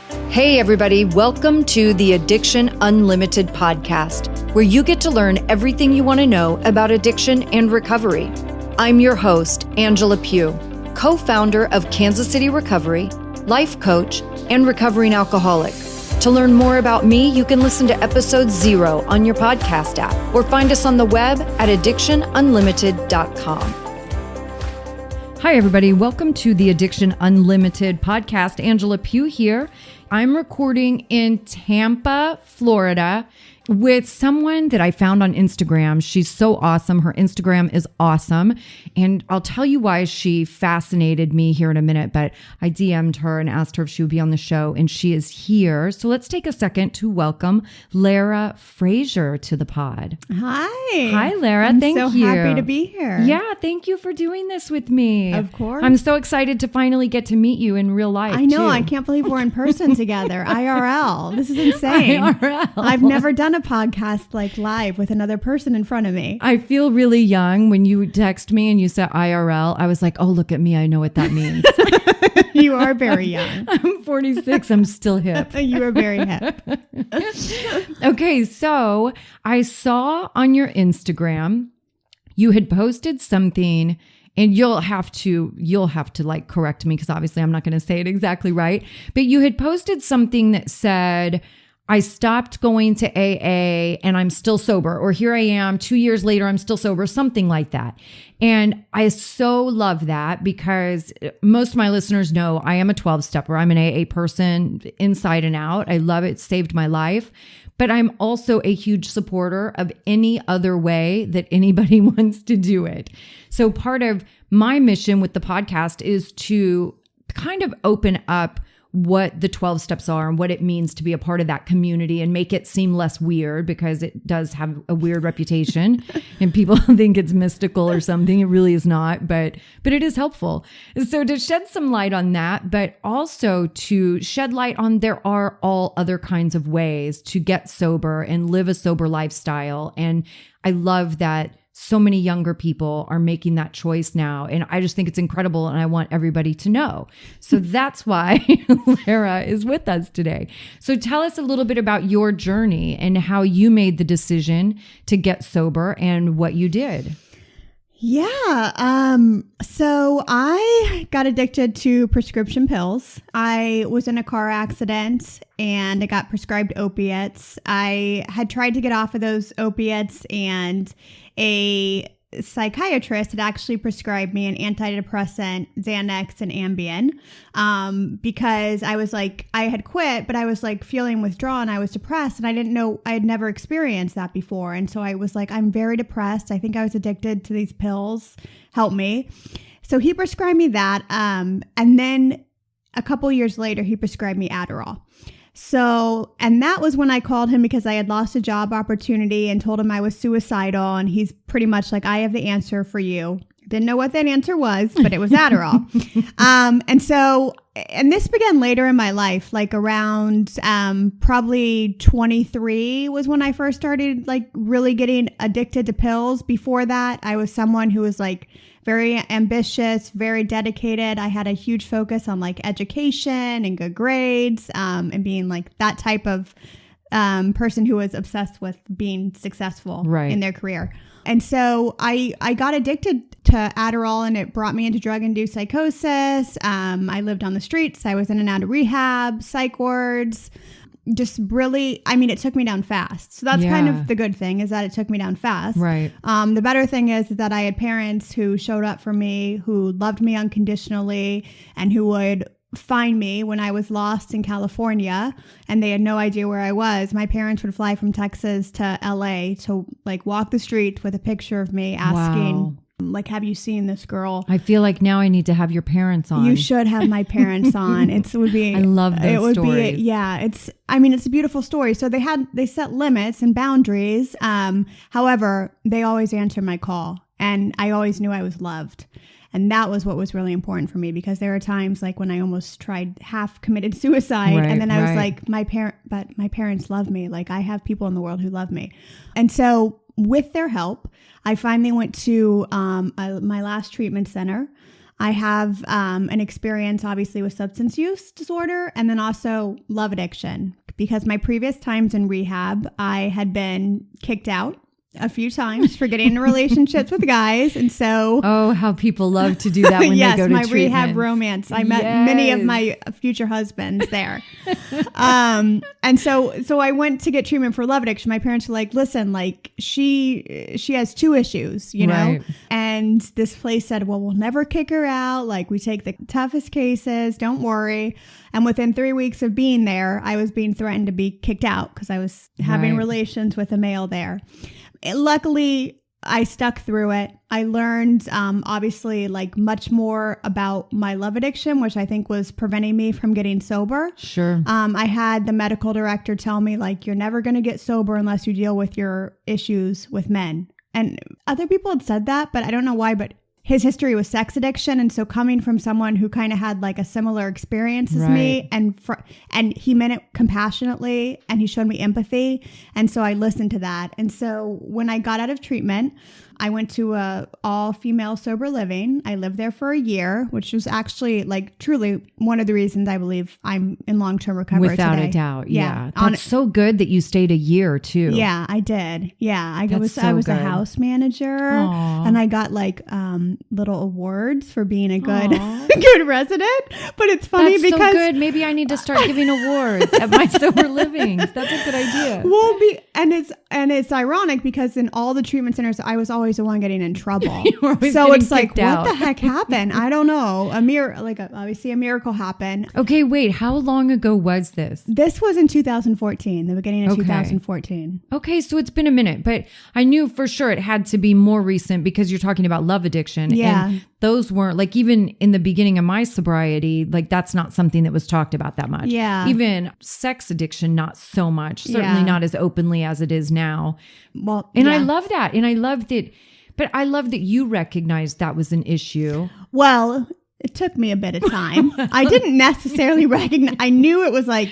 Hey everybody, welcome to the Addiction Unlimited podcast, where you get to learn everything you want to know about addiction and recovery. I'm your host, Angela Pugh, co-founder of Kansas City Recovery, life coach, and recovering alcoholic. To learn more about me, you can listen to episode 0 on your podcast app or find us on the web at addictionunlimited.com. Hi, everybody. Welcome to the Addiction Unlimited podcast. Angela Pugh here. I'm recording in Tampa, Florida, with someone that I found on Instagram. She's so awesome. Her Instagram is awesome. And I'll tell you why she fascinated me here in a minute, but I DM'd her and asked her if she would be on the show, and she is here. So let's take a second to welcome Lara Frazier to the pod. Hi. Hi, Lara. Thank you. I'm so happy to be here. Yeah, thank you for doing this with me. Of course. I'm so excited to finally get to meet you in real life. I know. too. I can't believe we're in person together. IRL. This is insane. IRL. I've never done a podcast like live with another person in front of me. I feel really young when you text me and you said IRL. I was like, oh, look at me. I know what that means. You are very young. I'm 46. I'm still hip. You are very hip. Okay. So I saw on your Instagram, you had posted something, and you'll have to like correct me because obviously I'm not going to say it exactly right. But you had posted something that said, I stopped going to AA and I'm still sober, or here I am 2 years later, I'm still sober, something like that. And I so love that because most of my listeners know I am a 12-stepper. I'm an AA person inside and out. I love it. It saved my life. But I'm also a huge supporter of any other way that anybody wants to do it. So part of my mission with the podcast is to kind of open up what the 12 steps are and what it means to be a part of that community and make it seem less weird, because it does have a weird reputation and people think it's mystical or something. It really is not, but it is helpful. So to shed some light on that, but also to shed light on there are all other kinds of ways to get sober and live a sober lifestyle. And I love that so many younger people are making that choice now. And I just think it's incredible. And I want everybody to know. So that's why Lara is with us today. So tell us a little bit about your journey and how you made the decision to get sober and what you did. Yeah. So I got addicted to prescription pills. I was in a car accident and I got prescribed opiates. I had tried to get off of those opiates, and a psychiatrist had actually prescribed me an antidepressant, Xanax and Ambien, because I was like, I had quit, but I was like feeling withdrawn. I was depressed, and I didn't know, I had never experienced that before. And so I was like, I'm very depressed. I think I was addicted to these pills. Help me. So he prescribed me that. And then a couple years later, he prescribed me Adderall. So, and that was when I called him because I had lost a job opportunity and told him I was suicidal. And he's pretty much like, I have the answer for you. Didn't know what that answer was, but it was Adderall. And this began later in my life, like around probably 23 was when I first started like really getting addicted to pills. Before that, I was someone who was like very ambitious, very dedicated. I had a huge focus on like education and good grades, and being like that type of person who was obsessed with being successful in their career. And so I got addicted to Adderall, and it brought me into drug-induced psychosis. I lived on the streets. I was in and out of rehab, psych wards. Just really, I mean, it took me down fast. So that's kind of the good thing, is that it took me down fast. Right. The better thing is that I had parents who showed up for me, who loved me unconditionally, and who would find me when I was lost in California and they had no idea where I was. My parents would fly from Texas to LA to like walk the streets with a picture of me asking, like, have you seen this girl? I feel like now I need to have your parents on. You should have my parents on. I love those stories. It's a beautiful story. So they set limits and boundaries. However, they always answered my call, and I always knew I was loved. And that was what was really important for me, because there are times like when I almost tried half committed suicide. And then I was like, my parents love me. Like, I have people in the world who love me. And so with their help, I finally went to my last treatment center. I have an experience, obviously, with substance use disorder and then also love addiction. Because my previous times in rehab, I had been kicked out a few times for getting into relationships with guys. And so... Oh, how people love to do that when yes, they go to my treatment. rehab romance. I met many of my future husbands there. And so I went to get treatment for love addiction. My parents were like, listen, like she has 2 issues, you know? Right. And this place said, well, we'll never kick her out. Like we take the toughest cases. Don't worry. And within 3 weeks of being there, I was being threatened to be kicked out because I was having relations with a male there. Luckily, I stuck through it. I learned, obviously, like much more about my love addiction, which I think was preventing me from getting sober. Sure. I had the medical director tell me, like, you're never going to get sober unless you deal with your issues with men. And other people had said that, but I don't know why, but his history was sex addiction. And so coming from someone who kind of had like a similar experience as me and he meant it compassionately and he showed me empathy. And so I listened to that. And so when I got out of treatment, I went to a all-female sober living. I lived there for a year, which was actually like truly one of the reasons I believe I'm in long-term recovery Without today. a doubt. Yeah. That's so good that you stayed a year too. Yeah, I did. Yeah. I was good. a house manager. Aww. And I got like little awards for being a good good resident. But it's funny That's because so good. Maybe I need to start giving awards at my sober livings. That's a good idea. Well, and it's ironic because in all the treatment centers, I was always the one getting in trouble. So it's like, what the heck happened? I don't know. Obviously a miracle happened. Okay, wait. How long ago was this? This was in 2014, the beginning of 2014. Okay, so it's been a minute, but I knew for sure it had to be more recent because you're talking about love addiction. Yeah. And those weren't, like, even in the beginning of my sobriety, like that's not something that was talked about that much. Yeah. Even sex addiction, not so much. Certainly not as openly as it is now. Well, and I love that. And I love that. But I love that you recognized that was an issue. Well, it took me a bit of time. I didn't necessarily recognize. I knew it was like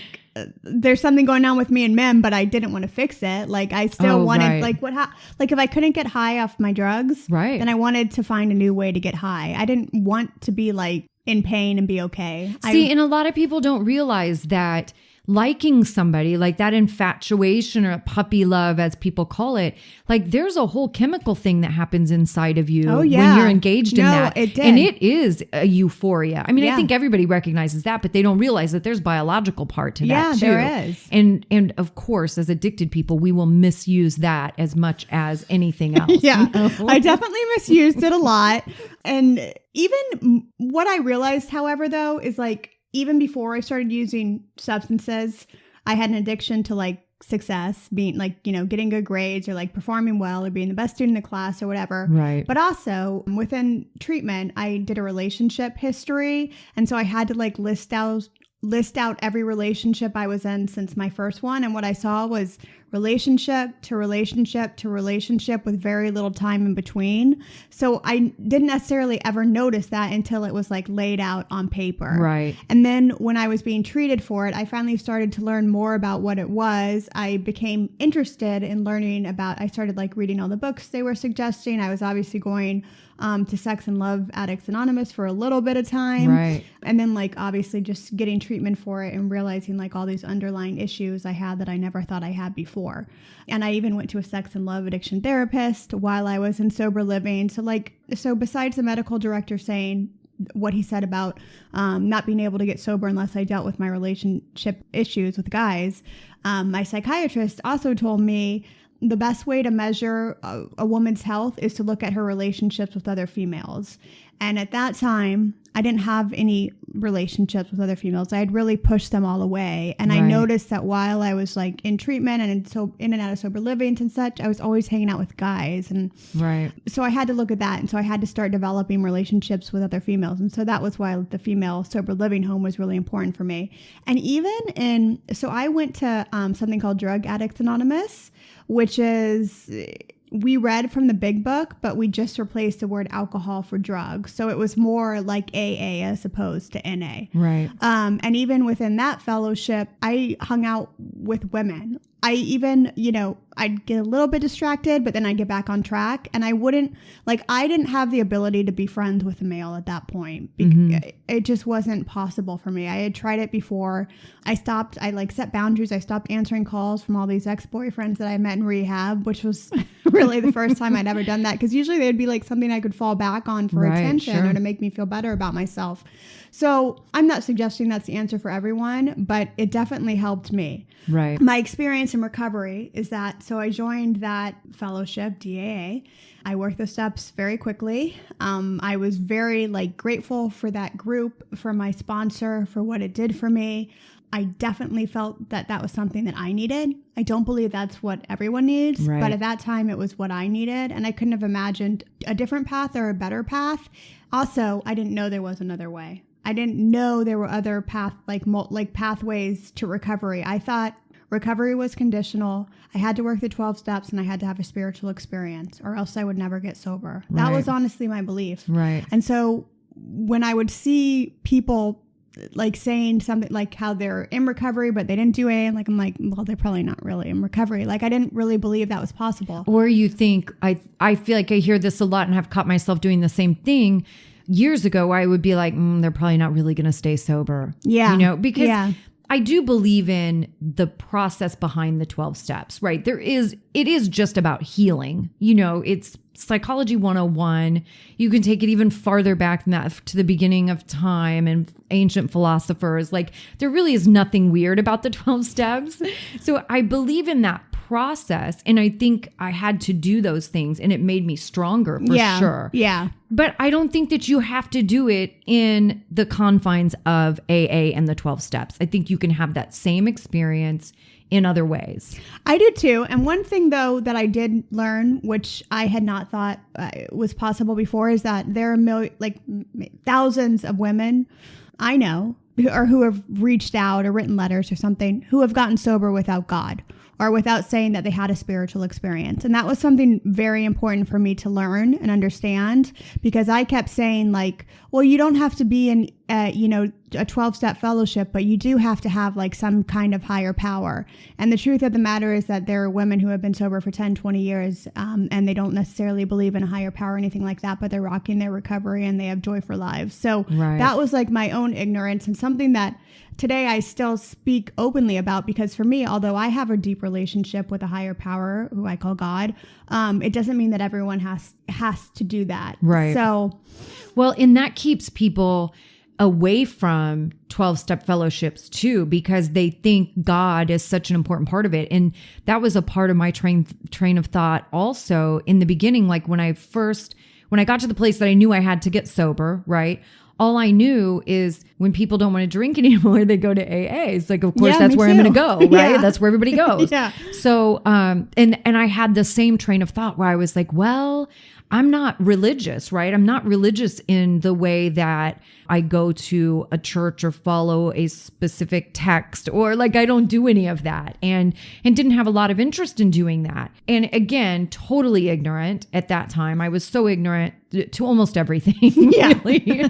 there's something going on with me and men, but I didn't want to fix it. Like I still wanted, like if I couldn't get high off my drugs, then I wanted to find a new way to get high. I didn't want to be like in pain and be okay. See, and a lot of people don't realize that liking somebody, like that infatuation or puppy love, as people call it, like there's a whole chemical thing that happens inside of you when you're engaged in that. It did. And it is a euphoria. I mean, I think everybody recognizes that, but they don't realize that there's biological part to that too. There is. And of course, as addicted people, we will misuse that as much as anything else. I definitely misused it a lot. And even what I realized, however, though, is like, even before I started using substances, I had an addiction to like success, being like, you know, getting good grades or like performing well or being the best student in the class or whatever. Right. But also within treatment, I did a relationship history. And so I had to like list out every relationship I was in since my first one. And what I saw was relationship to relationship to relationship with very little time in between. So I didn't necessarily ever notice that until it was like laid out on paper. Right. And then when I was being treated for it, I finally started to learn more about what it was. I became interested in learning about, I started like reading all the books they were suggesting. I was obviously going to Sex and Love Addicts Anonymous for a little bit of time. Right. And then like obviously just getting treatment for it and realizing like all these underlying issues I had that I never thought I had before. And I even went to a sex and love addiction therapist while I was in sober living. So besides the medical director saying what he said about not being able to get sober unless I dealt with my relationship issues with guys, my psychiatrist also told me the best way to measure a woman's health is to look at her relationships with other females. And at that time, I didn't have any relationships with other females. I had really pushed them all away. And I noticed that while I was like in treatment and in and out of sober livings and such, I was always hanging out with guys. And so I had to look at that. And so I had to start developing relationships with other females. And so that was why the female sober living home was really important for me. And so I went to something called Drug Addicts Anonymous, which is, we read from the big book, but we just replaced the word alcohol for drugs. So it was more like AA as opposed to NA. Right. And even within that fellowship, I hung out with women. I even, I'd get a little bit distracted, but then I'd get back on track. And I didn't have the ability to be friends with a male at that point. It just wasn't possible for me. I had tried it before. I set boundaries. I stopped answering calls from all these ex-boyfriends that I met in rehab, which was really the first time I'd ever done that. Because usually they'd be like something I could fall back on for attention or to make me feel better about myself. So I'm not suggesting that's the answer for everyone, but it definitely helped me. Right. My experience in recovery is that, so I joined that fellowship, DAA. I worked the steps very quickly. I was very grateful for that group, for my sponsor, for what it did for me. I definitely felt that that was something that I needed. I don't believe that's what everyone needs, but at that time it was what I needed, and I couldn't have imagined a different path or a better path. Also, I didn't know there was another way. I didn't know there were other pathways to recovery. I thought recovery was conditional. I had to work the 12 steps and I had to have a spiritual experience or else I would never get sober. Right. That was honestly my belief. Right. And so when I would see people saying something like how they're in recovery, but they didn't do AA, I'm like, well, they're probably not really in recovery. I didn't really believe that was possible. Or you think, I feel like I hear this a lot and have caught myself doing the same thing. Years ago, I would be like, they're probably not really going to stay sober. Yeah. Because I do believe in the process behind the 12 steps, right? It is just about healing. It's psychology 101. You can take it even farther back than that to the beginning of time and ancient philosophers. There really is nothing weird about the 12 steps. So I believe in that process. And I think I had to do those things and it made me stronger for sure. Yeah. But I don't think that you have to do it in the confines of AA and the 12 steps. I think you can have that same experience in other ways. I do too. And one thing though that I did learn, which I had not thought was possible before, is that there are thousands of women I know who have reached out or written letters or something who have gotten sober without God or without saying that they had a spiritual experience. And that was something very important for me to learn and understand, because I kept saying well, you don't have to be in, a 12-step fellowship, but you do have to have some kind of higher power. And the truth of the matter is that there are women who have been sober for 10, 20 years, and they don't necessarily believe in a higher power or anything like that, but they're rocking their recovery and they have joy for lives. So that was my own ignorance and something that today I still speak openly about, because for me, although I have a deep relationship with a higher power who I call God, it doesn't mean that everyone has to do that. Right. So, well, and that keeps people away from 12-step fellowships too, because they think God is such an important part of it. And that was a part of my train of thought also in the beginning. When I got to the place that I knew I had to get sober, right? All I knew is when people don't want to drink anymore, they go to AA. It's of course, that's where I'm going to go, right? That's where everybody goes. Yeah. So, and I had the same train of thought where I was well, I'm not religious, right? I'm not religious in the way that I go to a church or follow a specific text, or I don't do any of that, and didn't have a lot of interest in doing that. And again, totally ignorant at that time. I was so ignorant to almost everything, really.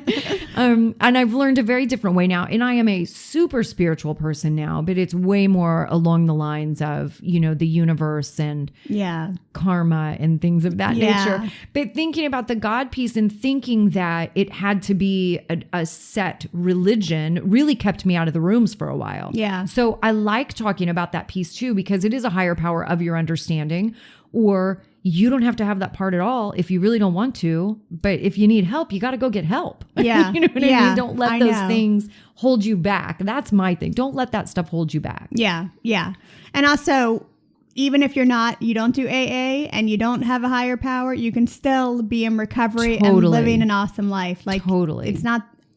And I've learned a very different way now. And I am a super spiritual person now, but it's way more along the lines of, the universe and karma and things of that nature. But thinking about the God piece and thinking that it had to be a set religion really kept me out of the rooms for a while. Yeah. So I like talking about that piece too, because it is a higher power of your understanding, or you don't have to have that part at all if you really don't want to. But if you need help, you got to go get help. Yeah. You know what I mean? Don't let those things hold you back. That's my thing. Don't let that stuff hold you back. Yeah. Yeah. And also, even if you don't do AA and you don't have a higher power, you can still be in recovery and living an awesome life.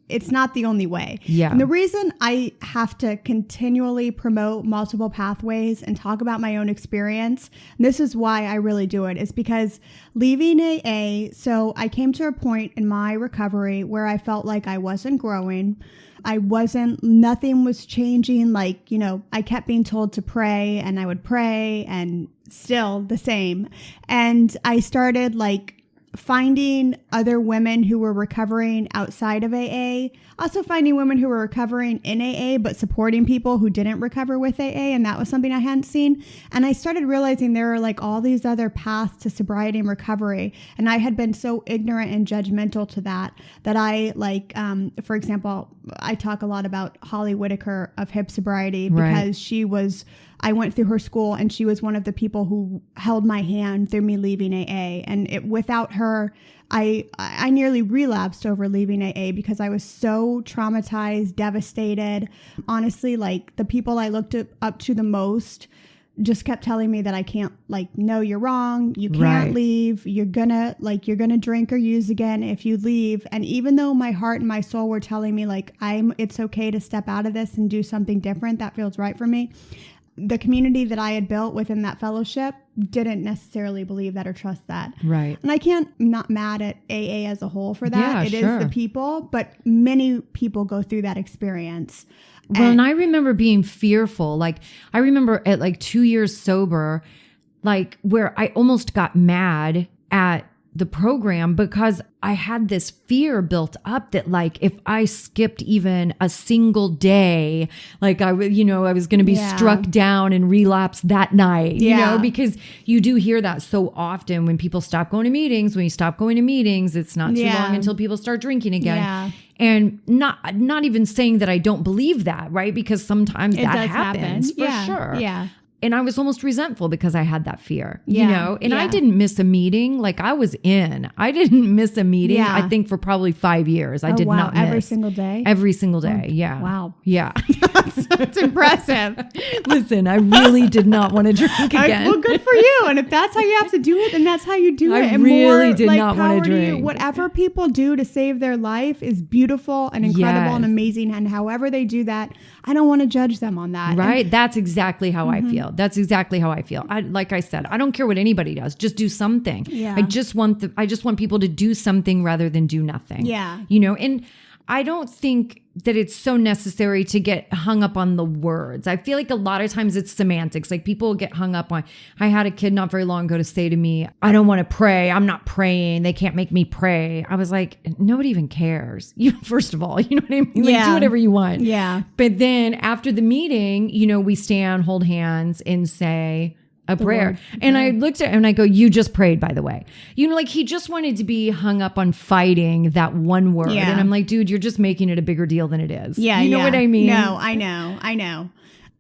It's not the only way. Yeah. And the reason I have to continually promote multiple pathways and talk about my own experience, and this is why I really do it, is because leaving AA, so I came to a point in my recovery where I felt like I wasn't growing. Nothing was changing. I kept being told to pray and I would pray and still the same. And I started finding other women who were recovering outside of AA, also finding women who were recovering in AA, but supporting people who didn't recover with AA. And that was something I hadn't seen. And I started realizing there are like all these other paths to sobriety and recovery. And I had been so ignorant and judgmental to that I like, for example, I talk a lot about Holly Whitaker of Hip Sobriety because I went through her school and she was one of the people who held my hand through me leaving AA. And without her, I nearly relapsed over leaving AA because I was so traumatized, devastated. Honestly, like the people I looked up to the most just kept telling me that I can't, like, no, you're wrong. You can't leave. You're gonna drink or use again if you leave. And even though my heart and my soul were telling me like, it's okay to step out of this and do something different that feels right for me, the community that I had built within that fellowship didn't necessarily believe that or trust that. Right. And I can't not mad at AA as a whole for that. Yeah, it is the people, but many people go through that experience. Well, and I remember being fearful. Like, I remember at like 2 years sober, like where I almost got mad at the program because I had this fear built up that like if I skipped even a single day, like I was going to be struck down and relapse that night, because you do hear that so often when people stop going to meetings. When you stop going to meetings, it's not too long until people start drinking again. Yeah. And not even saying that I don't believe that, right? Because sometimes that happens for sure. Yeah. And I was almost resentful because I had that fear, and I didn't miss a meeting. Like I didn't miss a meeting, I think for probably 5 years. I did not miss. Every single day? Every single day. Yeah. Wow. Yeah. That's impressive. Listen, I really did not want to drink again. Well, good for you. And if that's how you have to do it, then that's how you do it. I really did not want to drink. Whatever people do to save their life is beautiful and incredible and amazing. And however they do that, I don't want to judge them on that. Right. That's exactly how I feel. That's exactly how I feel. Like I said, I don't care what anybody does. Just do something. Yeah. I just want people to do something rather than do nothing. Yeah. And I don't think that it's so necessary to get hung up on the words. I feel like a lot of times it's semantics. Like people get hung up on, I had a kid not very long ago to say to me, I don't want to pray. I'm not praying. They can't make me pray. I was like, nobody even cares. First of all, you know what I mean? Like, do whatever you want. Yeah. But then after the meeting, we stand, hold hands and say a prayer. Lord. And I looked at him and I go, you just prayed, by the way. Like he just wanted to be hung up on fighting that one word. Yeah. And I'm like, dude, you're just making it a bigger deal than it is. Yeah. You know what I mean? No, I know.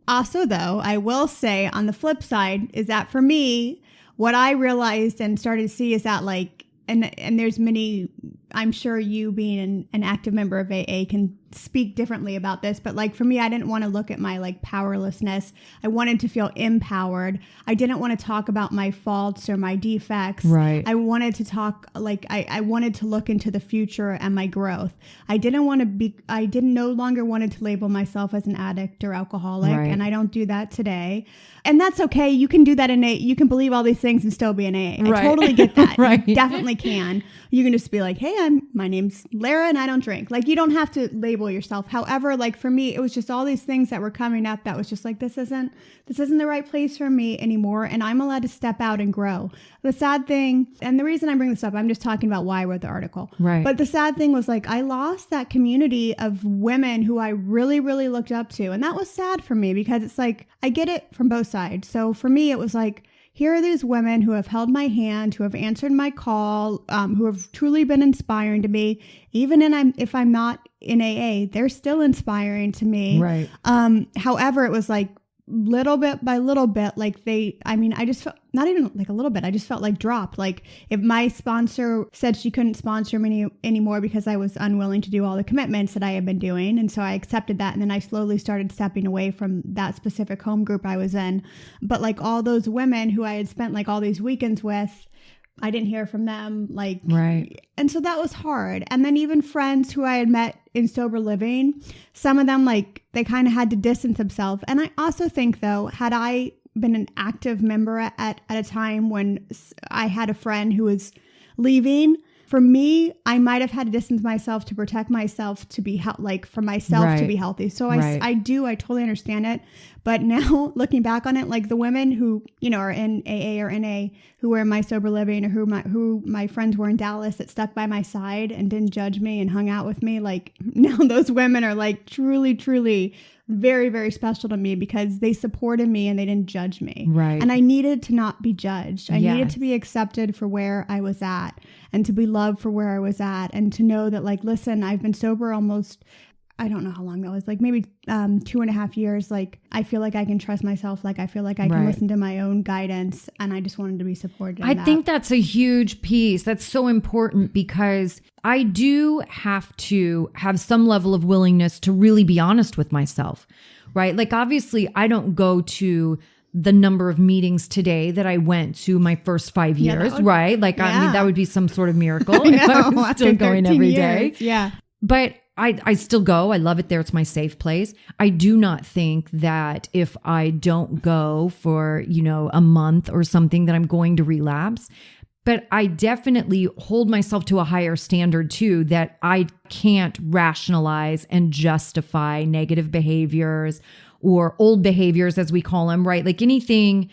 Also, though, I will say on the flip side is that for me, what I realized and started to see is that like, and there's many, I'm sure you being an active member of AA can speak differently about this, but like for me, I didn't want to look at my like powerlessness. I wanted to feel empowered. I didn't want to talk about my faults or my defects. Right. I wanted to talk like I wanted to look into the future and my growth. I no longer wanted to label myself as an addict or alcoholic. Right. And I don't do that today. And that's okay. You can do that in AA. You can believe all these things and still be an AA. Right. I totally get that. Right. You definitely can. You can just be like, hey, my name's Lara and I don't drink. Like you don't have to label yourself. However, like for me, it was just all these things that were coming up that was just like, this isn't the right place for me anymore. And I'm allowed to step out and grow. The sad thing, and the reason I bring this up, I'm just talking about why I wrote the article. Right. But the sad thing was like, I lost that community of women who I really, really looked up to. And that was sad for me because it's like, I get it from both sides. So for me, it was like, here are these women who have held my hand, who have answered my call, who have truly been inspiring to me. Even if I'm not in AA, they're still inspiring to me. Right. However, it was like little bit by little bit, like I just felt, not even like a little bit, I just felt like dropped. Like if my sponsor said she couldn't sponsor me anymore because I was unwilling to do all the commitments that I had been doing. And so I accepted that. And then I slowly started stepping away from that specific home group I was in. But like all those women who I had spent like all these weekends with, I didn't hear from them. Like, right. And so that was hard. And then even friends who I had met in sober living, some of them, like they kind of had to distance themselves. And I also think though, had I been an active member at a time when I had a friend who was leaving, for me, I might have had to distance myself to protect myself to be for myself to be healthy. So I totally understand it. But now looking back on it, like the women who, are in AA or NA, who were in my sober living, or who my friends were in Dallas that stuck by my side and didn't judge me and hung out with me, like now those women are like truly, truly very, very special to me because they supported me and they didn't judge me. Right. And I needed to not be judged. I needed to be accepted for where I was at and to be loved for where I was at and to know that, like, listen, I've been sober almost, I don't know how long that was, like maybe 2.5 years. Like, I feel like I can trust myself. Like, I feel like I can listen to my own guidance, and I just wanted to be supported. I think that's a huge piece. That's so important because I do have to have some level of willingness to really be honest with myself, right? Like, obviously, I don't go to the number of meetings today that I went to my first 5 years, right? Like, I mean, that would be some sort of miracle if I was still going every day. Yeah. But I still go. I love it there. It's my safe place. I do not think that if I don't go for, a month or something that I'm going to relapse. But I definitely hold myself to a higher standard too, that I can't rationalize and justify negative behaviors or old behaviors, as we call them, right? Like anything.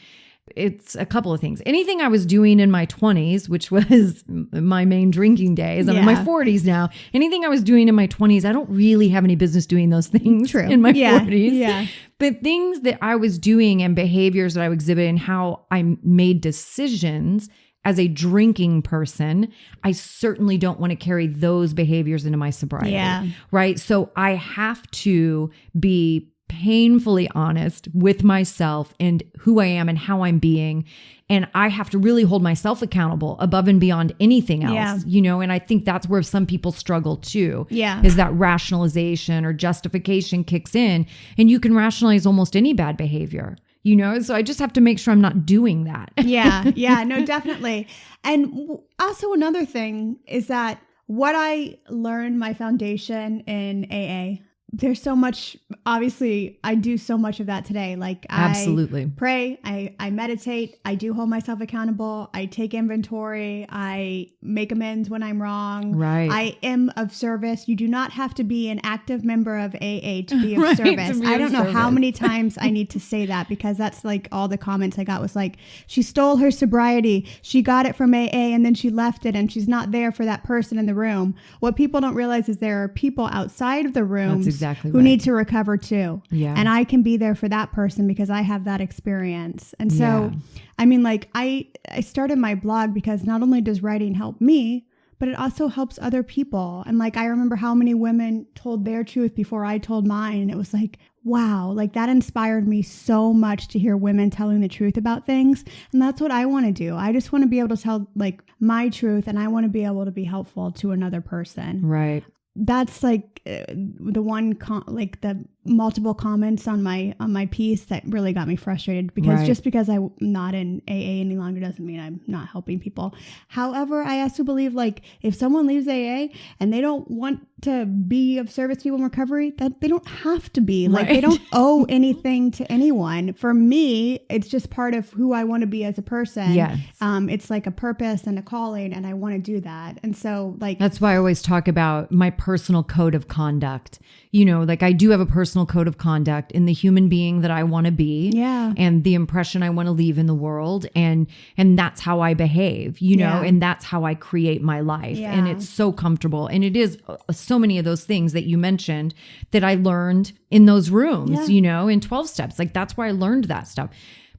It's a couple of things. Anything I was doing in my 20s, which was my main drinking days. I'm in my 40s now. Anything I was doing in my 20s, I don't really have any business doing those things in my 40s. Yeah. But things that I was doing and behaviors that I exhibited and how I made decisions as a drinking person, I certainly don't want to carry those behaviors into my sobriety. Yeah. Right? So I have to be painfully honest with myself and who I am and how I'm being. And I have to really hold myself accountable above and beyond anything else, and I think that's where some people struggle too, is that rationalization or justification kicks in, and you can rationalize almost any bad behavior, so I just have to make sure I'm not doing that. No, definitely. And also another thing is that what I learned, my foundation in AA, there's so much, obviously, I do so much of that today. Like, Absolutely. I pray, I meditate, I do hold myself accountable, I take inventory, I make amends when I'm wrong. Right. I am of service. You do not have to be an active member of AA to be of service. I don't know how many times I need to say that, because that's like all the comments I got was like, she stole her sobriety, she got it from AA and then she left it and she's not there for that person in the room. What people don't realize is there are people outside of the room who need to recover too. Yeah. And I can be there for that person because I have that experience. And so, I mean, like I started my blog because not only does writing help me, but it also helps other people. And like, I remember how many women told their truth before I told mine. And it was like, wow, like that inspired me so much to hear women telling the truth about things. And that's what I want to do. I just want to be able to tell like my truth, and I want to be able to be helpful to another person. Right. That's like the one like the multiple comments on my piece that really got me frustrated, because just because I'm not in AA any longer doesn't mean I'm not helping people. However, I also believe like if someone leaves AA and they don't want to be of service to people in recovery, that they don't have to be. Like they don't owe anything to anyone. For me, it's just part of who I want to be as a person. Yes. It's like a purpose and a calling, and I want to do that. And so like that's why I always talk about my personal code of conduct. Like I do have a personal code of conduct in the human being that I want to be, and the impression I want to leave in the world, and that's how I behave, and that's how I create my life, and it's so comfortable, and it is so many of those things that you mentioned that I learned in those rooms, in 12 steps. Like that's where I learned that stuff,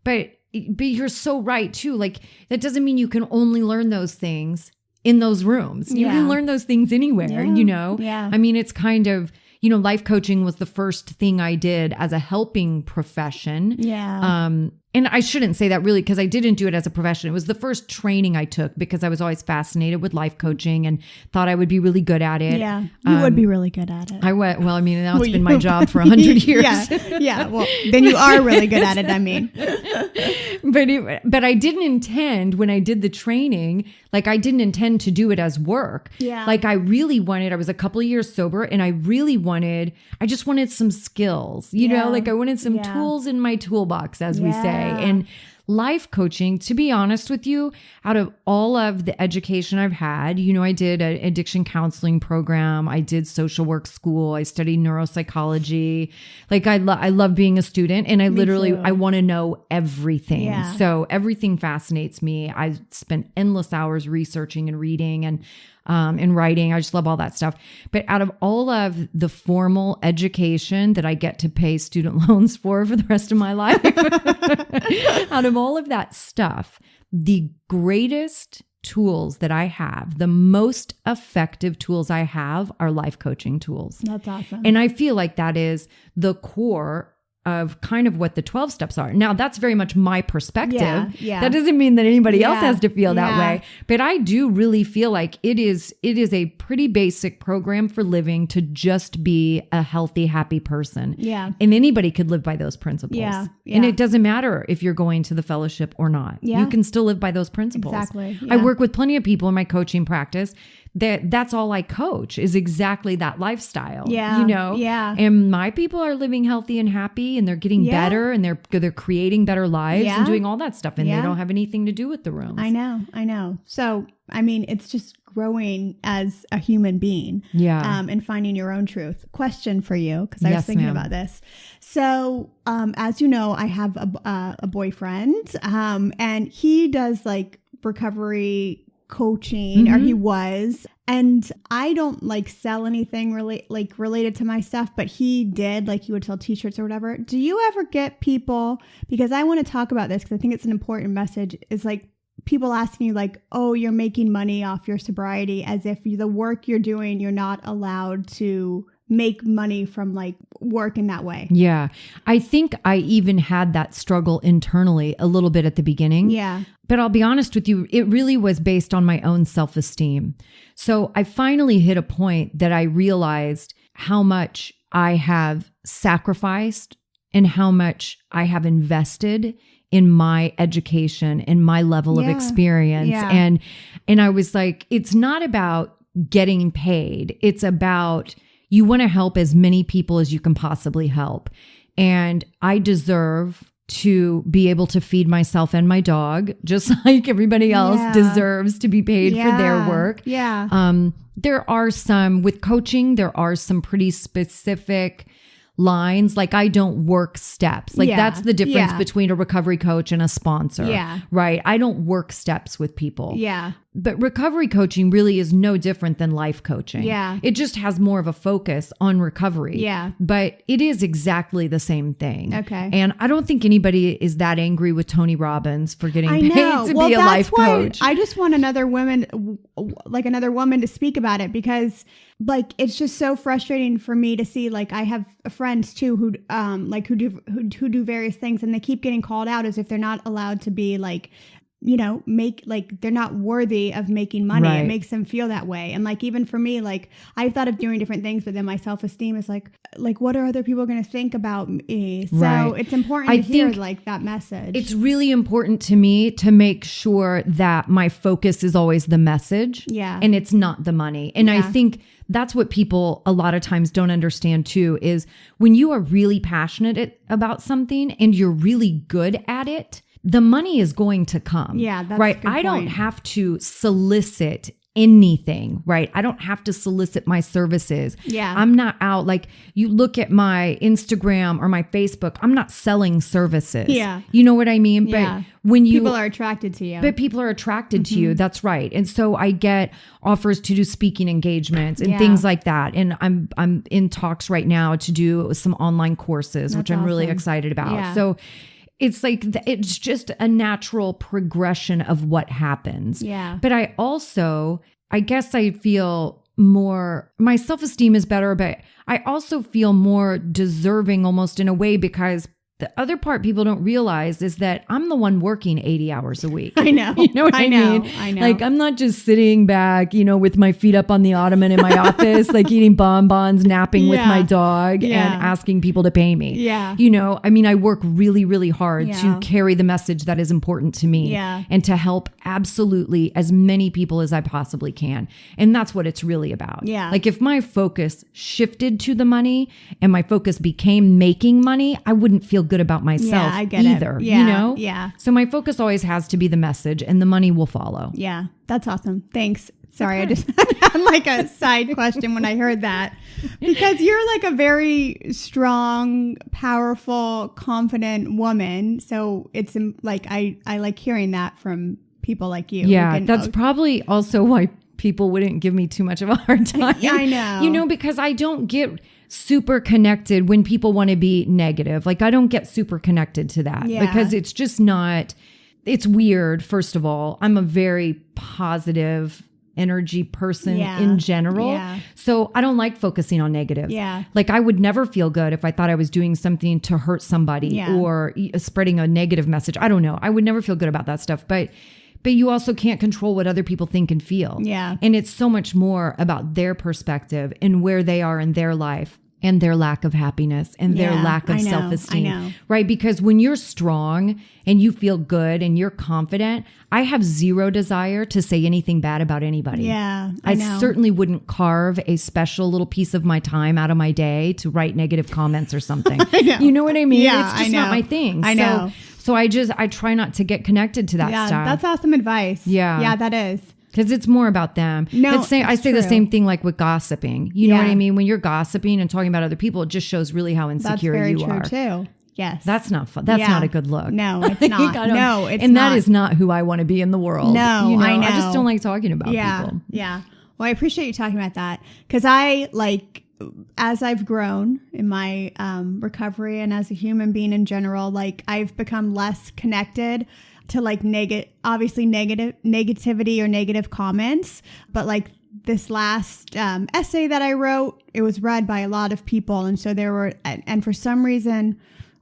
but you're so right too. Like that doesn't mean you can only learn those things in those rooms. You can learn those things anywhere, I mean, it's kind of, life coaching was the first thing I did as a helping profession. And I shouldn't say that really, because I didn't do it as a profession. It was the first training I took because I was always fascinated with life coaching and thought I would be really good at it. Yeah, you would be really good at it. I went, well, I mean, now it's been my job for 100 years. Well, then you are really good at it, I mean. But I didn't intend, when I did the training, like I didn't intend to do it as work. Like I really wanted, I was a couple of years sober, and I just wanted some skills, like I wanted some tools in my toolbox, as we say. And life coaching, to be honest with you, out of all of the education I've had, I did an addiction counseling program. I did social work school. I studied neuropsychology. Like I love being a student, and I want to know everything. Yeah. So everything fascinates me. I spent endless hours researching and reading and writing. I just love all that stuff. But out of all of the formal education that I get to pay student loans for the rest of my life, out of all of that stuff, the greatest tools that I have, the most effective tools I have are life coaching tools. That's awesome. And I feel like that is the core of kind of what the 12 steps are. Now, that's very much my perspective. Yeah. That doesn't mean that anybody else has to feel that way. But I do really feel like it is a pretty basic program for living to just be a healthy, happy person. Yeah. And anybody could live by those principles. Yeah. And it doesn't matter if you're going to the fellowship or not. Yeah. You can still live by those principles. Exactly. I work with plenty of people in my coaching practice that's all I coach is exactly that lifestyle. Yeah. Yeah. And my people are living healthy and happy, and they're getting better, and they're creating better lives and doing all that stuff. And they don't have anything to do with the rooms. I know. So, I mean, it's just growing as a human being. Yeah. And finding your own truth. Question for you, because I was thinking about this. So, as you know, I have a boyfriend, and he does like recovery coaching, or he was, and I don't like sell anything related to my stuff, but he did, like he would sell t-shirts or whatever. Do you ever get people, because I want to talk about this because I think it's an important message, is like people asking you like, oh, you're making money off your sobriety, as if the work you're doing, you're not allowed to make money from like work in that way. Yeah. I think I even had that struggle internally a little bit at the beginning. Yeah. But I'll be honest with you, it really was based on my own self-esteem. So I finally hit a point that I realized how much I have sacrificed and how much I have invested in my education and my level of experience. Yeah. And I was like, it's not about getting paid. It's about you want to help as many people as you can possibly help. And I deserve to be able to feed myself and my dog, just like everybody else deserves to be paid for their work. Yeah. There are with coaching, there are some pretty specific lines. Like I don't work steps. Like that's the difference between a recovery coach and a sponsor. Yeah. Right. I don't work steps with people. Yeah. But recovery coaching really is no different than life coaching. Yeah. It just has more of a focus on recovery. Yeah. But it is exactly the same thing. Okay. And I don't think anybody is that angry with Tony Robbins for getting paid to well, be a life coach. I just want another woman to speak about it, because like it's just so frustrating for me to see, like I have friends too who do various things, and they keep getting called out as if they're not allowed to be like, they're not worthy of making money. Right. It makes them feel that way. And like, even for me, like I thought of doing different things, but then my self-esteem is like, what are other people going to think about me? So it's important to hear like that message. It's really important to me to make sure that my focus is always the message. Yeah. And it's not the money. And I think that's what people a lot of times don't understand too, is when you are really passionate about something and you're really good at it, the money is going to come. Yeah, that's right. a good I don't point. have to solicit anything, right? I don't have to solicit my services. Yeah. I'm not out, like you look at my Instagram or my Facebook, I'm not selling services. Yeah. You know what I mean? Yeah. But when people are attracted to you. But people are attracted to you. That's right. And so I get offers to do speaking engagements and things like that. And I'm in talks right now to do some online courses, which I'm really excited about. Yeah. So it's like, it's just a natural progression of what happens. Yeah. But I guess I feel more, my self-esteem is better, but I also feel more deserving almost in a way, because the other part people don't realize is that I'm the one working 80 hours a week. I know. You know what I mean? I know. Like I'm not just sitting back, with my feet up on the ottoman in my office, like eating bonbons, napping with my dog and asking people to pay me. Yeah. I work really, really hard to carry the message that is important to me and to help absolutely as many people as I possibly can. And that's what it's really about. Yeah. Like if my focus shifted to the money and my focus became making money, I wouldn't feel good about myself I get either, it. Yeah, you know? Yeah. So my focus always has to be the message, and the money will follow. Yeah. That's awesome. Thanks. Sorry, I just had like a side question when I heard that, because you're like a very strong, powerful, confident woman. So it's like, I like hearing that from people like you. Yeah, that's probably also why people wouldn't give me too much of a hard time. Yeah, I know. You know, because I don't get super connected when people want to be negative. Like I don't get super connected to that because it's just not, it's weird. First of all, I'm a very positive energy person in general. Yeah. So I don't like focusing on negatives. Yeah. Like I would never feel good if I thought I was doing something to hurt somebody or spreading a negative message. I don't know. I would never feel good about that stuff. But you also can't control what other people think and feel. Yeah. And it's so much more about their perspective and where they are in their life and their lack of happiness and their lack of self-esteem. Right? Because when you're strong and you feel good and you're confident, I have zero desire to say anything bad about anybody. Yeah. I certainly wouldn't carve a special little piece of my time out of my day to write negative comments or something. You know what I mean? Yeah, it's just not my thing. I know. So I try not to get connected to that stuff. That's awesome advice. Yeah. Yeah, that is. Because it's more about them. No, I say the same thing like with gossiping. You know what I mean? When you're gossiping and talking about other people, it just shows really how insecure you are. That's very true too. Yes. That's not fun. That's not a good look. No, it's not. No, it's and not. that is not who I want to be in the world. No, you know? I know. I just don't like talking about people. Yeah. Well, I appreciate you talking about that because as I've grown in my recovery and as a human being in general, like I've become less connected to like obviously negativity or negative comments. But like this last essay that I wrote, it was read by a lot of people. And so and for some reason,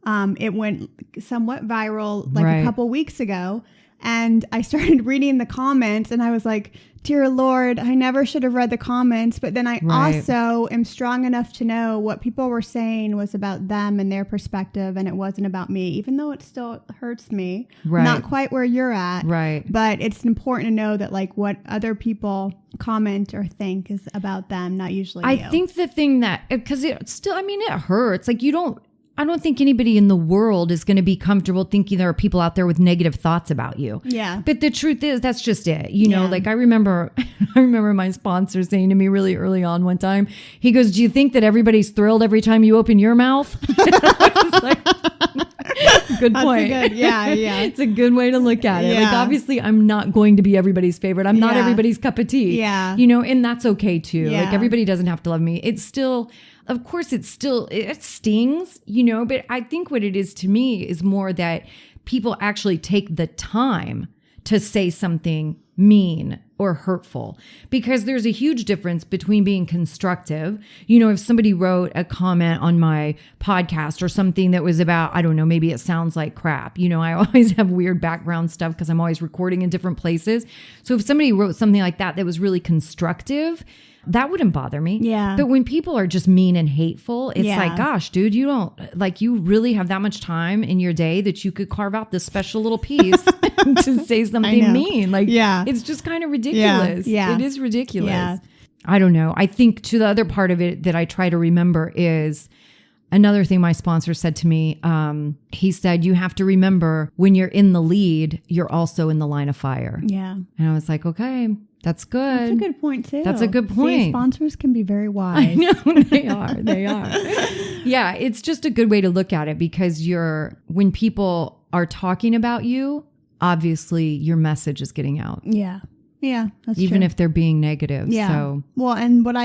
it went somewhat viral like a couple weeks ago. And I started reading the comments and I was like, dear Lord, I never should have read the comments. But then I also am strong enough to know what people were saying was about them and their perspective. And it wasn't about me, even though it still hurts me. Not quite where you're at. But it's important to know that like what other people comment or think is about them, not usually you. I think the thing that, because it still, I mean, it hurts. Like I don't think anybody in the world is going to be comfortable thinking there are people out there with negative thoughts about you. Yeah. But the truth is, that's just it. You know, like I remember my sponsor saying to me really early on one time, he goes, do you think that everybody's thrilled every time you open your mouth? I was like, good point. Yeah. It's a good way to look at it. Like obviously I'm not going to be everybody's favorite. I'm not everybody's cup of tea. Yeah. You know, and that's okay too. Like everybody doesn't have to love me. It's still, of course, it stings, you know, but I think what it is to me is more that people actually take the time to say something mean or hurtful, because there's a huge difference between being constructive. You know, if somebody wrote a comment on my podcast or something that was about, I don't know, maybe it sounds like crap. You know, I always have weird background stuff because I'm always recording in different places. So if somebody wrote something like that was really constructive, that wouldn't bother me. Yeah. But when people are just mean and hateful, it's like, gosh, dude, you really have that much time in your day that you could carve out this special little piece to say something mean. Like, it's just kind of ridiculous. Yeah. It is ridiculous. Yeah. I don't know. I think to the other part of it that I try to remember is another thing my sponsor said to me. He said, you have to remember when you're in the lead, you're also in the line of fire. Yeah. And I was like, okay. That's good. That's a good point too. That's a good point. See, sponsors can be very wise. I know they are. They are. Yeah, it's just a good way to look at it because when people are talking about you, obviously your message is getting out. Yeah. Yeah, that's even true. if they're being negative. Yeah. So. Well, and what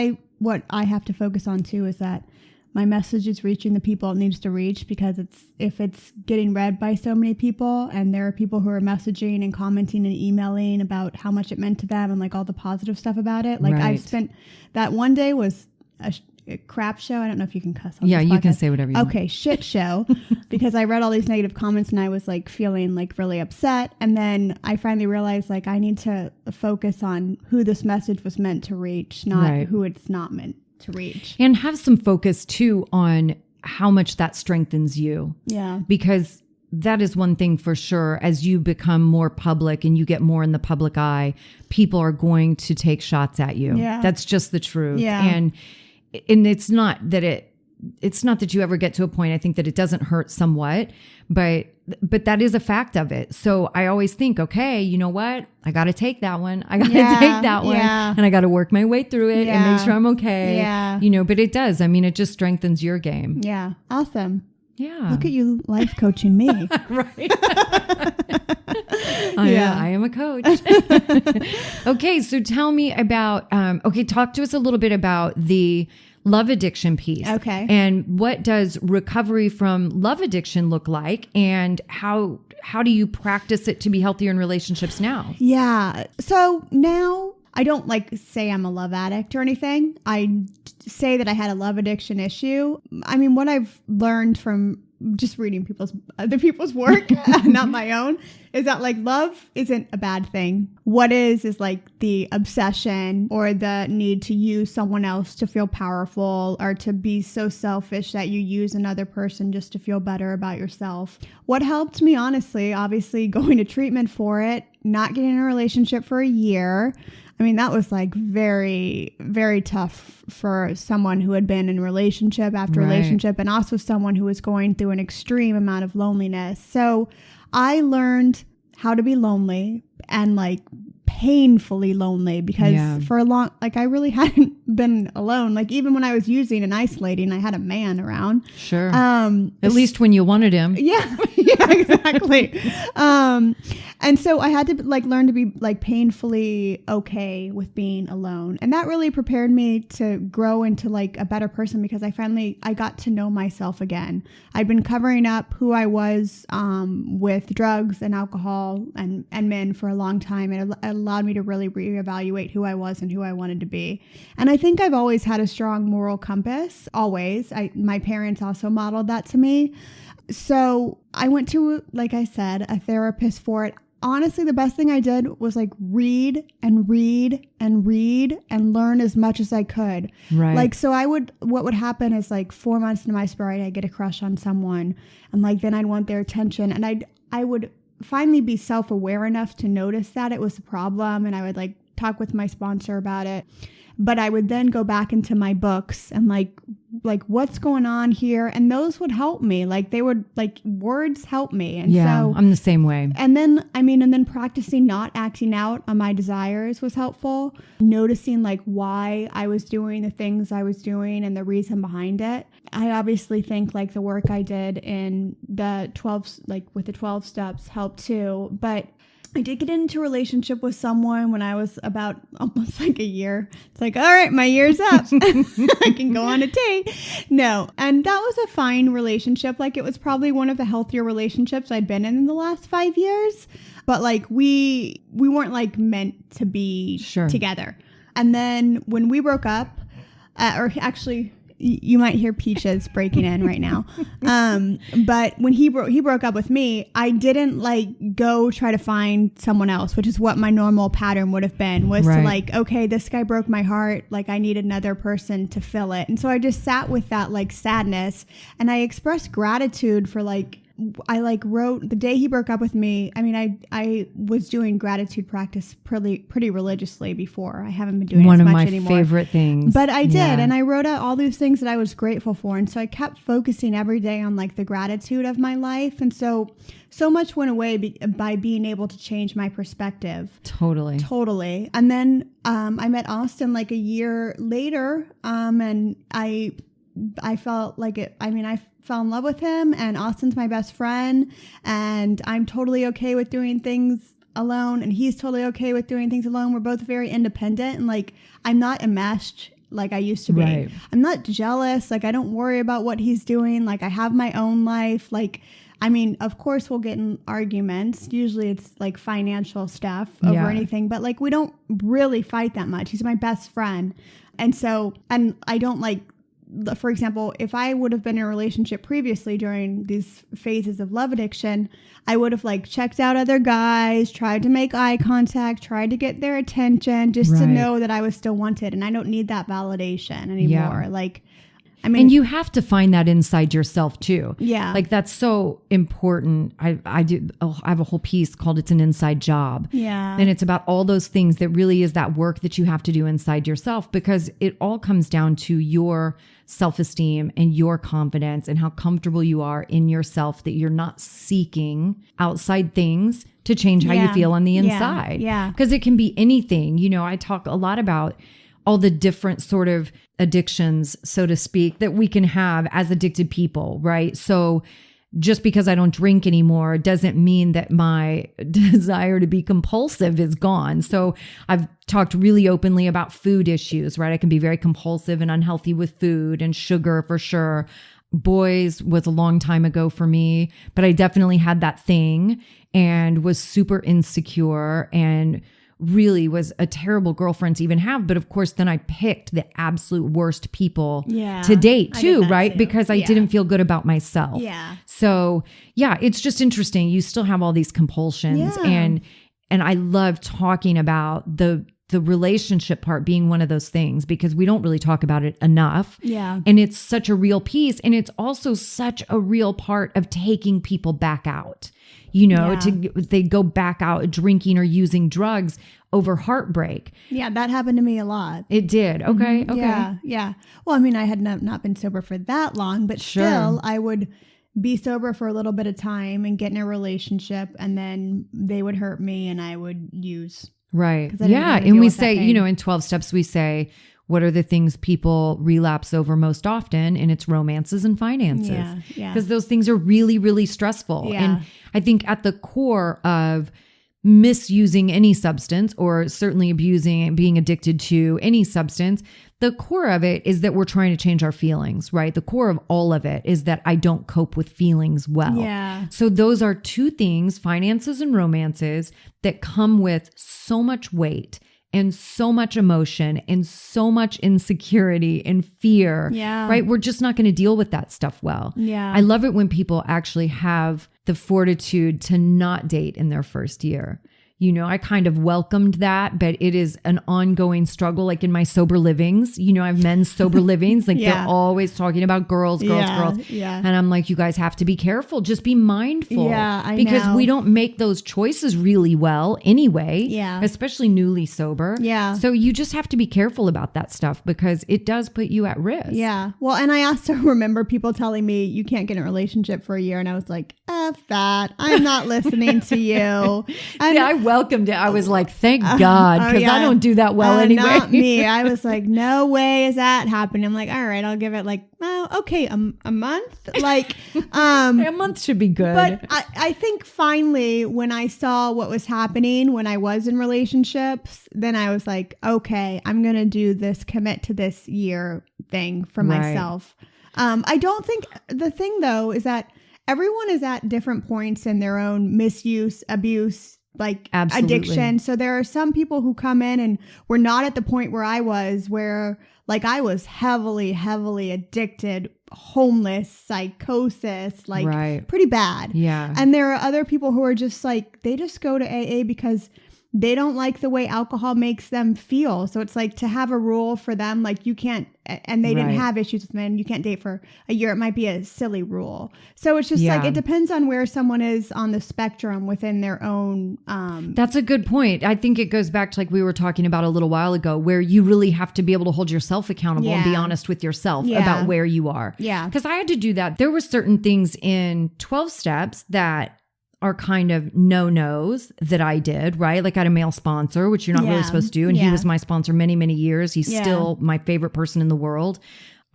I have to focus on too is that my message is reaching the people it needs to reach, because if it's getting read by so many people and there are people who are messaging and commenting and emailing about how much it meant to them and like all the positive stuff about it. Like I've spent that one day was a crap show. I don't know if you can cuss on this podcast. You can say whatever you want. Okay, shit show. Because I read all these negative comments and I was like feeling like really upset. And then I finally realized like I need to focus on who this message was meant to reach, not who it's not meant to reach. And have some focus too on how much that strengthens you. Yeah. Because that is one thing for sure. As you become more public and you get more in the public eye, people are going to take shots at you. Yeah. That's just the truth. Yeah. And it's not that it's not that you ever get to a point, I think that it doesn't hurt somewhat, but that is a fact of it. So I always think, okay, you know what? I got to take that one. I got to take that one and I got to work my way through it and make sure I'm okay. Yeah. You know, but it does. I mean, it just strengthens your game. Yeah. Awesome. Yeah. Look at you life coaching me. Right. I am a coach. Okay. So tell me about, talk to us a little bit about the love addiction piece. Okay. And what does recovery from love addiction look like? And how do you practice it to be healthier in relationships now? Yeah. So now I don't say I'm a love addict or anything. I say that I had a love addiction issue. I mean, what I've learned from just reading other people's work, not my own, is that love isn't a bad thing. What is the obsession or the need to use someone else to feel powerful or to be so selfish that you use another person just to feel better about yourself. What helped me, honestly, obviously going to treatment for it, not getting in a relationship for a year. I mean, that was very, very tough for someone who had been in relationship after relationship, and also someone who was going through an extreme amount of loneliness. So I learned how to be lonely and painfully lonely because for a long, I really hadn't been alone. Even when I was using and isolating, I had a man around. Sure. At least when you wanted him. Yeah, exactly. And so I had to learn to be painfully okay with being alone. And that really prepared me to grow into a better person because I got to know myself again. I'd been covering up who I was with drugs and alcohol and men for a long time. It allowed me to really reevaluate who I was and who I wanted to be. And I think I've always had a strong moral compass, always. My parents also modeled that to me. So I went to, like I said, a therapist for it. Honestly, the best thing I did was read and read and read and learn as much as I could. Right. So what would happen is 4 months into my sobriety, I'd get a crush on someone and then I'd want their attention. And I would finally be self-aware enough to notice that it was a problem. And I would talk with my sponsor about it. But I would then go back into my books and what's going on here? And those would help me. They would words help me. And so I'm the same way. And then practicing not acting out on my desires was helpful. Noticing why I was doing the things I was doing and the reason behind it. I obviously think the work I did in the 12, with the 12 steps helped too. But I did get into a relationship with someone when I was about almost a year. It's all right, my year's up. I can go on a date. No. And that was a fine relationship. It was probably one of the healthier relationships I'd been in the last 5 years. But we weren't meant to be together. And then when we broke up, or actually, you might hear Peaches breaking in right now. But when he broke up with me, I didn't go try to find someone else, which is what my normal pattern would have been, was to okay, this guy broke my heart. I need another person to fill it. And so I just sat with that sadness, and I expressed gratitude for I wrote the day he broke up with me. I mean, I was doing gratitude practice pretty religiously before. I haven't been doing it as much anymore. One of my favorite things. But I did. And I wrote out all these things that I was grateful for. And so I kept focusing every day on the gratitude of my life. And so much went away by being able to change my perspective. Totally. And then I met Austin a year later. And I felt I fell in love with him, and Austin's my best friend, and I'm totally okay with doing things alone, and he's totally okay with doing things alone. We're both very independent, and I'm not enmeshed like I used to be. Right. I'm not jealous. I don't worry about what he's doing. I have my own life. Of course we'll get in arguments. Usually it's financial stuff over anything, but we don't really fight that much. He's my best friend. And I don't for example, if I would have been in a relationship previously during these phases of love addiction, I would have checked out other guys, tried to make eye contact, tried to get their attention just to know that I was still wanted. And I don't need that validation anymore. I mean, and you have to find that inside yourself too. Yeah. Like that's so important. I have a whole piece called It's an Inside Job. Yeah. And it's about all those things that really is that work that you have to do inside yourself, because it all comes down to your self-esteem and your confidence and how comfortable you are in yourself, that you're not seeking outside things to change how you feel on the inside. Yeah. Because it can be anything. You know, I talk a lot about all the different sort of addictions, so to speak, that we can have as addicted people, right? So just because I don't drink anymore doesn't mean that my desire to be compulsive is gone. So I've talked really openly about food issues, right? I can be very compulsive and unhealthy with food and sugar for sure. Boys was a long time ago for me, but I definitely had that thing and was super insecure and really was a terrible girlfriend to even have. But of course, then I picked the absolute worst people to date too, right? Because I didn't feel good about myself. Yeah. So yeah, it's just interesting. You still have all these compulsions, and I love talking about the relationship part being one of those things, because we don't really talk about it enough. Yeah. And it's such a real piece. And it's also such a real part of taking people back out, you know, they go back out drinking or using drugs over heartbreak. Yeah. That happened to me a lot. It did. Okay. Mm-hmm. Okay. Yeah. Yeah. Well, I mean, I had not been sober for that long, but still I would be sober for a little bit of time and get in a relationship, and then they would hurt me and I would use. Right. I didn't know how Yeah. to And deal we with that say, pain. you know, in 12 steps, we say, what are the things people relapse over most often? And it's romances and finances. Yeah. Because those things are really, really stressful. Yeah. And I think at the core of misusing any substance, or certainly abusing and being addicted to any substance, the core of it is that we're trying to change our feelings, right? The core of all of it is that I don't cope with feelings well. Yeah. So those are two things, finances and romances, that come with so much weight and so much emotion and so much insecurity and fear, Yeah. right? We're just not going to deal with that stuff well. Yeah. I love it when people actually have the fortitude to not date in their first year. You know, I kind of welcomed that, but it is an ongoing struggle. Like in my sober livings, you know, I have men's sober livings. Like they're always talking about girls. Yeah. And I'm like, you guys have to be careful. Just be mindful. Yeah, I because know. we don't make those choices really well anyway. Yeah. Especially newly sober. Yeah. So you just have to be careful about that stuff, because it does put you at risk. Yeah. Well, and I also remember people telling me you can't get in a relationship for a year. And I was like, F that. I'm not listening to you. And Yeah, I welcomed it. I was like, thank God, because I don't do that well anyway. Not me. I was like, no way is that happening. I'm like, all right, I'll give it like, okay, a month. Like, A month should be good. but I think finally when I saw what was happening when I was in relationships, then I was like, okay, I'm going to do this, commit to this year thing for myself. I don't think the thing though is that everyone is at different points in their own misuse, abuse, like addiction. So there are some people who come in and we're not at the point where I was, where like I was heavily addicted, homeless, psychosis, like pretty bad. Yeah. And there are other people who are just like, they just go to AA because they don't like the way alcohol makes them feel. So it's like to have a rule for them, like you can't, and they didn't have issues with men, you can't date for a year. It might be a silly rule. So it's just like, it depends on where someone is on the spectrum within their own. That's a good point. I think it goes back to like we were talking about a little while ago, where you really have to be able to hold yourself accountable and be honest with yourself about where you are. Yeah. Because I had to do that. There were certain things in 12 steps that are kind of no-nos that I did, right? Like I had a male sponsor, which you're not really supposed to do. And he was my sponsor many, many years. He's still my favorite person in the world.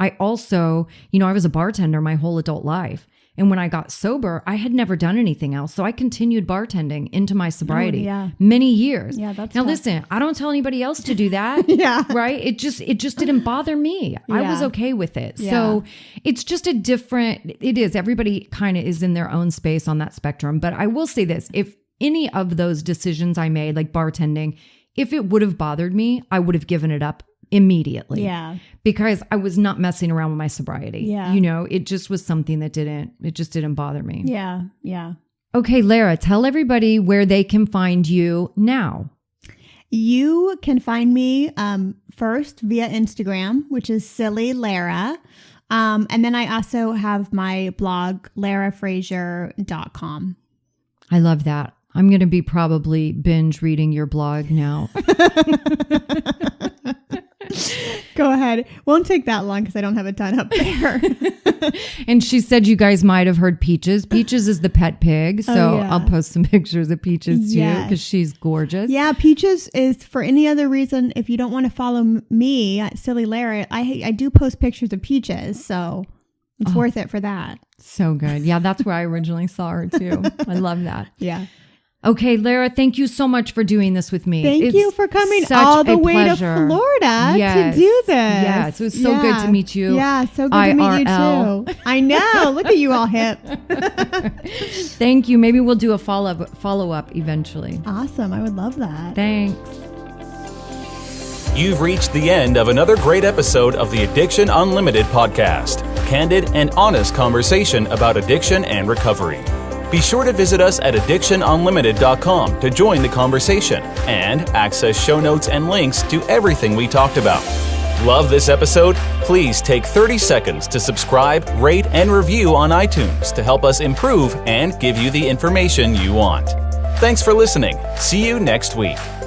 I also, you know, I was a bartender my whole adult life. And when I got sober, I had never done anything else. So I continued bartending into my sobriety many years. Yeah, that's now tough. Listen, I don't tell anybody else to do that. Right? It just didn't bother me. I was okay with it. So it's just a different, it is. Everybody kind of is in their own space on that spectrum. But I will say this, if any of those decisions I made, like bartending, if it would have bothered me, I would have given it up immediately. Yeah. Because I was not messing around with my sobriety. Yeah. You know, it just was something that just didn't bother me. Yeah. Yeah. Okay, Lara, tell everybody where they can find you now. You can find me first via Instagram, which is Silly Lara. And then I also have my blog, larafrazier.com. I love that. I'm going to be probably binge reading your blog now. Go ahead. Won't take that long because I don't have a ton up there. And she said you guys might have heard Peaches. Peaches is the pet pig. So yeah. I'll post some pictures of Peaches too because she's gorgeous. Yeah, Peaches is, for any other reason, if you don't want to follow me at Silly Lara, I do post pictures of Peaches. So it's worth it for that. So good. Yeah, that's where I originally saw her too. I love that. Yeah. Okay, Lara, thank you so much for doing this with me. Thank you for coming all the way to Florida to do this. Yes, it was so good to meet you. Yeah, so good to meet you too. I know. Look at you all hip. Thank you. Maybe we'll do a follow-up eventually. Awesome. I would love that. Thanks. You've reached the end of another great episode of the Addiction Unlimited podcast. Candid and honest conversation about addiction and recovery. Be sure to visit us at addictionunlimited.com to join the conversation and access show notes and links to everything we talked about. Love this episode? Please take 30 seconds to subscribe, rate, and review on iTunes to help us improve and give you the information you want. Thanks for listening. See you next week.